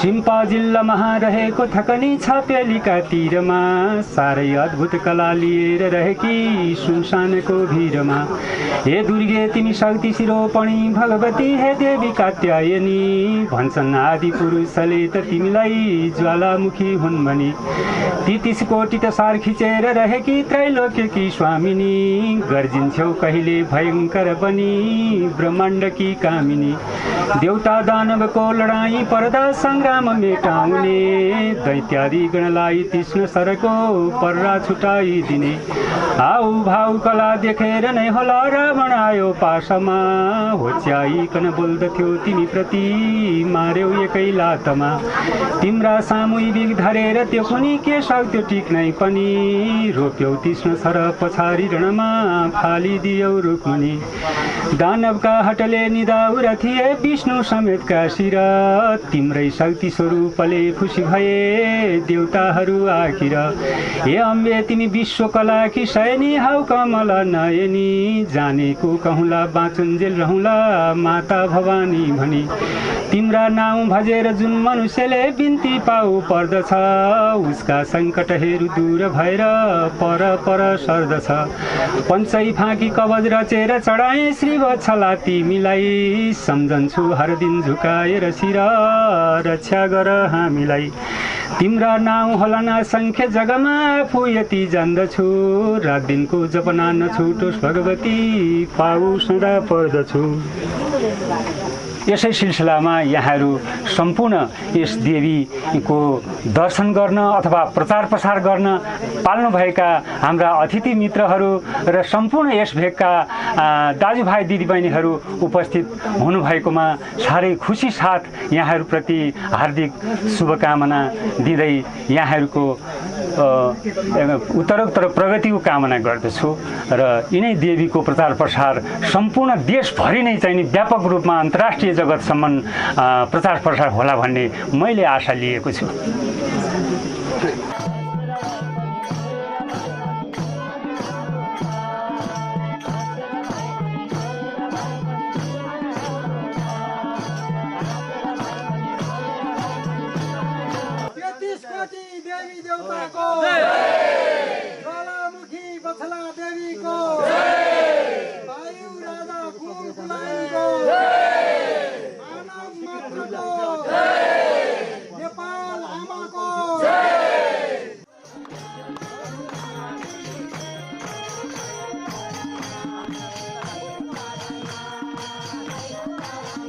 सिम्पा जिल्लामा रहेको थकनी छापेलीका तीरमा साह्रै अद्भुत कला लिएर रहेकी सुनसानको भिरमा। हे दुर्गे तिमी शक्ति शिरोपणी भगवती हे देवी कात्यायनी। भन्छन् आदि पुरुषले त तिमीलाई ज्वालामुखी हुन् भनी। 33 कोटी त सार खिचेर रहेकी त्रैलोक्यकी स्वामिनी। गर्जिन्छौ कहिले भयङ्कर बनी ब्रह्माण्डकी कामिनी। देवता दानवको लडाईँ पर्दा सङ्ग्राम मेटाउने। दैत्यादि गणलाई तीक्ष्ण सरको पर्रा छुटाइदिने। हाउ भाउ कला देखेर नै होला रावण आयो पासमा। होच्याइकन बोल्दथ्यो तिमी प्रति मार्यौ एकै लातमा। तिम्रा सामुइक धरेर त्यो कुनी के सक्थ्यो टिक्नै पनि। रोप्यौ तीक्ष्ण सर पछाडि रणमा फालिदियौ रुक्मिणी। दानवका हटले निदाउरा थिए विष्णु समेतका शिर। तिम्रै शक्ति स्वरूपले खुसी भए देवताहरू आखिर। हे अम्बे तिमी विश्वकलाकी शयनी हौ कमल नयनी। जानेको कहूँला बाँचुन्जेल रहँला माता भवानी भनी। तिम्रा नाउँ भजेर जुन मनुष्यले बिन्ती पाउ पर्दछ। उसका सङ्कट हेरु दूर भएर पर पर सर्दछ। पञ्चै फाँकी कवच रचेर चढाएँ श्री वत्सला तिमीलाई। सम्झन्छु हर दिन झुकाएर शिर रक्षा गर हामीलाई। तिम्रा नाउँ होला न संख्य जगमा आफू यति जान्दछु। रात दिनको जपना नछुटोस् भगवती पाउ सदा पर्दछु। यसै सिलसिलामा यहाँहरू सम्पूर्ण यस देवीको दर्शन गर्न अथवा प्रचार प्रसार गर्न पाल्नुभएका हाम्रा अतिथि मित्रहरू र सम्पूर्ण यस भेगका दाजुभाइ दिदीबहिनीहरू उपस्थित हुनुभएकोमा साह्रै खुसी साथ यहाँहरूप्रति हार्दिक शुभकामना दिँदै यहाँहरूको उत्तरोत्तर प्रगतिको कामना गर्दछु र यिनै देवीको प्रचार प्रसार सम्पूर्ण देशभरि नै चाहिँ नि व्यापक रूपमा अन्तर्राष्ट्रिय जगतसम्म प्रचार प्रसार होला भन्ने मैले आशा लिएको छु। देवी देवताको ज्वालामुखी वत्सला देवीको वायु राजा कुलकुलाइको मानव मात्रको नेपाल आमाको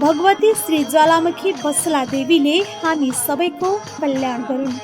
भगवती श्री ज्वालामुखी वत्सला देवीले हामी सबैको कल्याण गरून्।